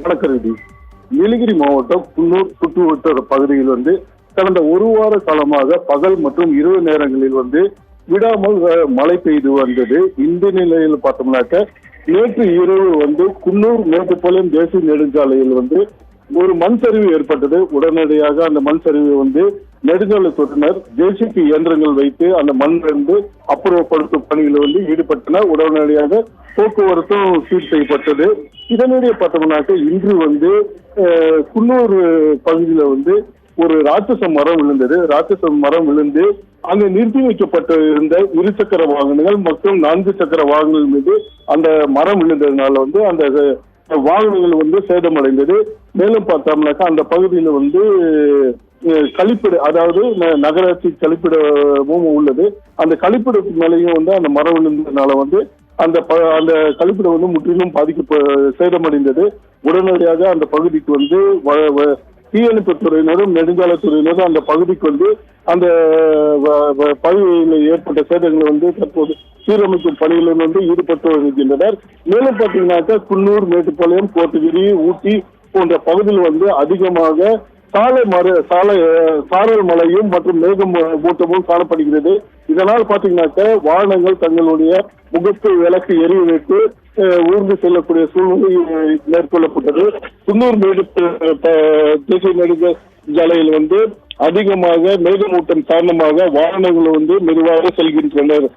வணக்கம். நீலகிரி மாவட்டம் குன்னூர் சுற்றுவட்டார பகுதியில் கடந்த ஒரு வார காலமாக பகல் மற்றும் இரவு நேரங்களில் விடாமல் மழை பெய்து வந்தது. இந்த நிலையில் பார்த்தோம்னாக்க நேற்று இரவு குன்னூர் மேட்டுப்பாளையம் தேசிய நெடுஞ்சாலையில் ஒரு மண் சரிவு ஏற்பட்டது. உடனடியாக அந்த மண் சரிவு நெடுஞ்சாலைத்துறையினர் ஜேசிபி இயந்திரங்கள் வைத்து அந்த மண் அப்புறப்படுத்தும் பணியில் ஈடுபட்டனர். உடனடியாக போக்குவரத்தும் சீர் செய்யப்பட்டது. இதனிடையே பார்த்தோம்னாக்க இன்று குன்னூர் பகுதியில ஒரு ராட்சச மரம் விழுந்தது. ராட்சச மரம் விழுந்து அங்கு நிறுத்தி வைக்கப்பட்டிருந்த இருசக்கர வாகனங்கள் மற்றும் 4 சக்கர வாகனங்கள் மீது அந்த மரம் விழுந்ததுனால அந்த வாகனங்கள் சேதமடைந்தது. மேலும் பார்த்தோம்னாக்கா அந்த பகுதியில் கழிப்பிட, அதாவது நகராட்சி கழிப்பிடமும் உள்ளது. அந்த கழிப்பிடத்துக்கு மேலேயும் அந்த மரம் விழுந்ததுனால அந்த கழிப்பிடம் முற்றிலும் சேதமடைந்தது. உடனடியாக அந்த பகுதிக்கு தீயணைப்புத்துறையினரும் நெடுஞ்சாலைத்துறையினரும் அந்த பகுதிக்கு அந்த பகுதியில் ஏற்பட்ட சேதங்களை தற்போது சீரமைக்கும் பணிகளில் ஈடுபட்டு வருகின்றனர். மேலும் பார்த்தீங்கன்னாக்கா குன்னூர், மேட்டுப்பாளையம், கோத்தகிரி, ஊட்டி போன்ற பகுதியில் அதிகமாக சாரல் மழையும் மற்றும் மேகம் மூட்டமும் காணப்படுகிறது. இதனால் பாத்தீங்கன்னாக்க வாகனங்கள் தங்களுடைய முகப்பு விளக்கு எரிய வைத்து ஊர்ந்து செல்லக்கூடிய சூழ்நிலை மேற்கொள்ளப்பட்டது. குன்னூர் தேசிய நெடுஞ்சாலையில் அதிகமாக மேகமூட்டம் காரணமாக வாகனங்கள் மெதுவாக செல்கின்றனர்.